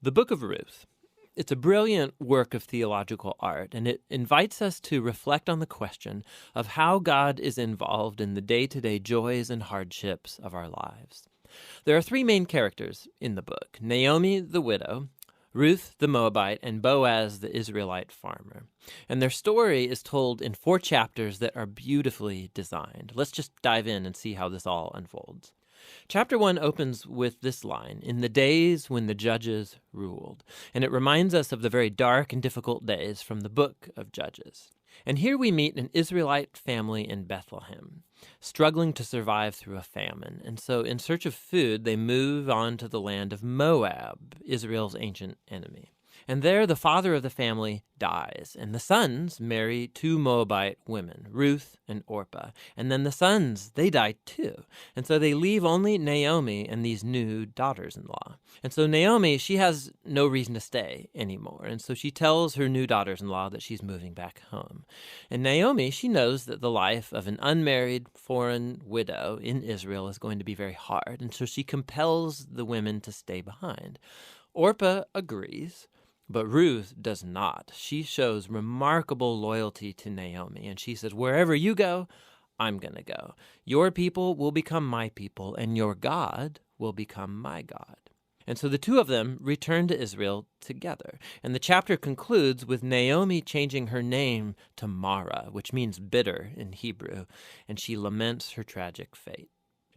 The Book of Ruth. It's a brilliant work of theological art, and it invites us to reflect on the question of how God is involved in the day-to-day joys and hardships of our lives. There are three main characters in the book: Naomi, the widow, Ruth, the Moabite, and Boaz, the Israelite farmer. And their story is told in 4 chapters that are beautifully designed. Let's just dive in and see how this all unfolds. Chapter 1 opens with this line, "In the days when the judges ruled," and it reminds us of the very dark and difficult days from the book of Judges. And here we meet an Israelite family in Bethlehem, struggling to survive through a famine. And so in search of food, they move on to the land of Moab, Israel's ancient enemy. And there the father of the family dies, and the sons marry 2 Moabite women, Ruth and Orpah. And then the sons, they die too. And so they leave only Naomi and these new daughters-in-law. And so Naomi, she has no reason to stay anymore. And so she tells her new daughters-in-law that she's moving back home. And Naomi, she knows that the life of an unmarried foreign widow in Israel is going to be very hard. And so she compels the women to stay behind. Orpah agrees, but Ruth does not. She shows remarkable loyalty to Naomi, and she says, "Wherever you go, I'm going to go. Your people will become my people, and your God will become my God." And so the two of them return to Israel together. And the chapter concludes with Naomi changing her name to Mara, which means bitter in Hebrew, and she laments her tragic fate.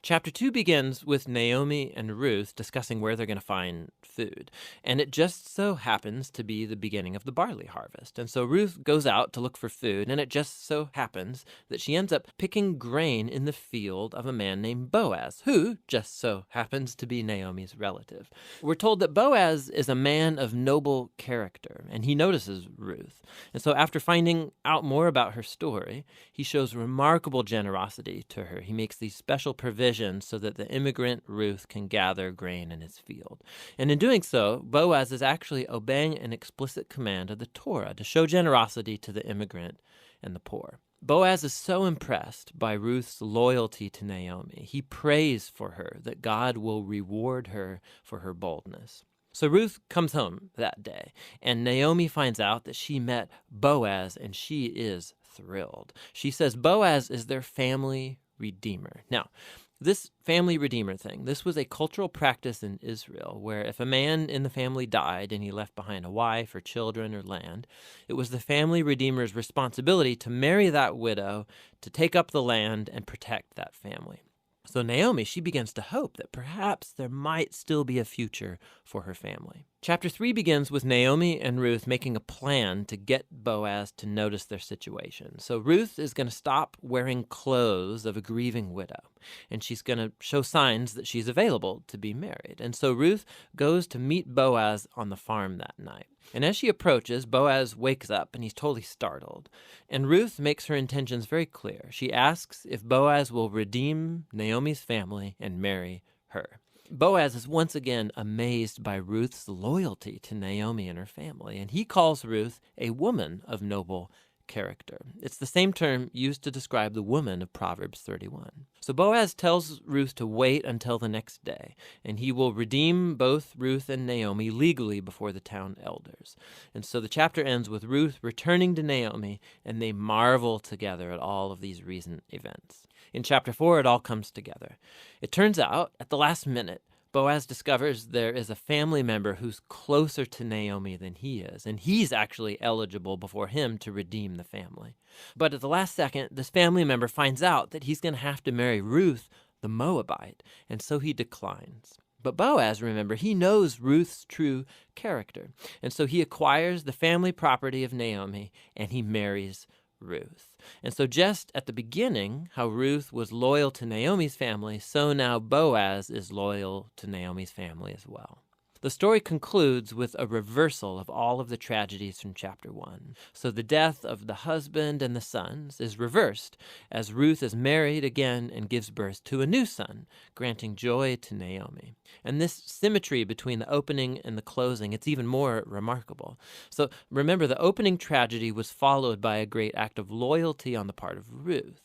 Chapter 2 begins with Naomi and Ruth discussing where they're going to find food. And it just so happens to be the beginning of the barley harvest. And so Ruth goes out to look for food, and it just so happens that she ends up picking grain in the field of a man named Boaz, who just so happens to be Naomi's relative. We're told that Boaz is a man of noble character, and he notices Ruth. And so after finding out more about her story, he shows remarkable generosity to her. He makes these special provisions so that the immigrant Ruth can gather grain in his field. And in doing so, Boaz is actually obeying an explicit command of the Torah to show generosity to the immigrant and the poor. Boaz is so impressed by Ruth's loyalty to Naomi. He prays for her that God will reward her for her boldness. So Ruth comes home that day, and Naomi finds out that she met Boaz, and she is thrilled. She says Boaz is their family redeemer. Now, this family redeemer thing, this was a cultural practice in Israel where if a man in the family died and he left behind a wife or children or land, it was the family redeemer's responsibility to marry that widow, to take up the land and protect that family. So Naomi, she begins to hope that perhaps there might still be a future for her family. Chapter 3 begins with Naomi and Ruth making a plan to get Boaz to notice their situation. So Ruth is going to stop wearing clothes of a grieving widow, and she's going to show signs that she's available to be married. And so Ruth goes to meet Boaz on the farm that night. And as she approaches, Boaz wakes up and he's totally startled. And Ruth makes her intentions very clear. She asks if Boaz will redeem Naomi's family and marry her. Boaz is once again amazed by Ruth's loyalty to Naomi and her family, and he calls Ruth a woman of noble character. It's the same term used to describe the woman of Proverbs 31. So Boaz tells Ruth to wait until the next day, and he will redeem both Ruth and Naomi legally before the town elders. And so the chapter ends with Ruth returning to Naomi, and they marvel together at all of these recent events. In chapter 4, it all comes together. It turns out, at the last minute, Boaz discovers there is a family member who's closer to Naomi than he is, and he's actually eligible before him to redeem the family. But at the last second, this family member finds out that he's going to have to marry Ruth, the Moabite, and so he declines. But Boaz, remember, he knows Ruth's true character, and so he acquires the family property of Naomi, and he marries Ruth. And so just at the beginning, how Ruth was loyal to Naomi's family, so now Boaz is loyal to Naomi's family as well. The story concludes with a reversal of all of the tragedies from chapter 1. So the death of the husband and the sons is reversed as Ruth is married again and gives birth to a new son, granting joy to Naomi. And this symmetry between the opening and the closing, it's even more remarkable. So remember, the opening tragedy was followed by a great act of loyalty on the part of Ruth.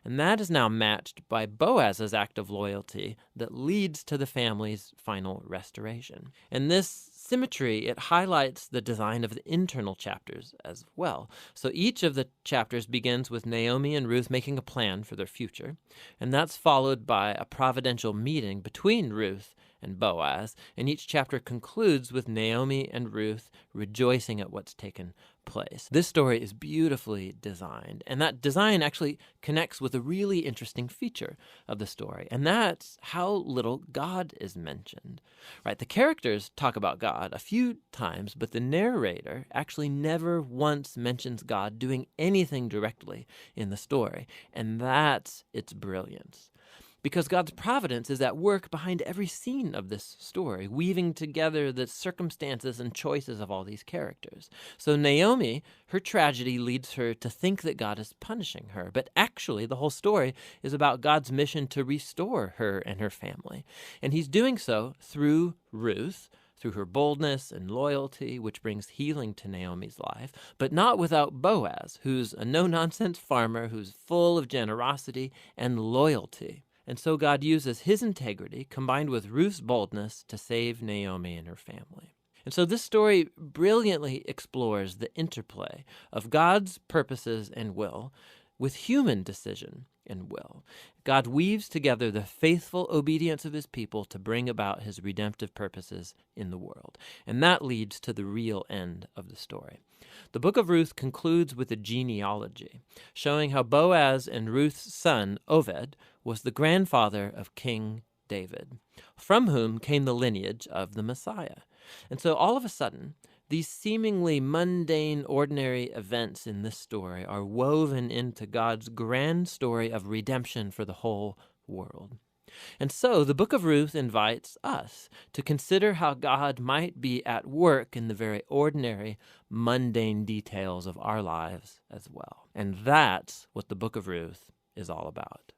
And that is now matched by Boaz's act of loyalty that leads to the family's final restoration. And this symmetry, it highlights the design of the internal chapters as well. So each of the chapters begins with Naomi and Ruth making a plan for their future, and that's followed by a providential meeting between Ruth and Boaz, and each chapter concludes with Naomi and Ruth rejoicing at what's taken place. This story is beautifully designed, and that design actually connects with a really interesting feature of the story, and that's how little God is mentioned. Right? The characters talk about God a few times, but the narrator actually never once mentions God doing anything directly in the story, and that's its brilliance. Because God's providence is at work behind every scene of this story, weaving together the circumstances and choices of all these characters. So Naomi, her tragedy leads her to think that God is punishing her, but actually the whole story is about God's mission to restore her and her family. And he's doing so through Ruth, through her boldness and loyalty, which brings healing to Naomi's life, but not without Boaz, who's a no-nonsense farmer who's full of generosity and loyalty. And so God uses his integrity combined with Ruth's boldness to save Naomi and her family. And so this story brilliantly explores the interplay of God's purposes and will with human decision and will. God weaves together the faithful obedience of his people to bring about his redemptive purposes in the world. And that leads to the real end of the story. The book of Ruth concludes with a genealogy, showing how Boaz and Ruth's son, Oved, was the grandfather of King David, from whom came the lineage of the Messiah. And so all of a sudden, these seemingly mundane, ordinary events in this story are woven into God's grand story of redemption for the whole world. And so the book of Ruth invites us to consider how God might be at work in the very ordinary, mundane details of our lives as well. And that's what the book of Ruth is all about.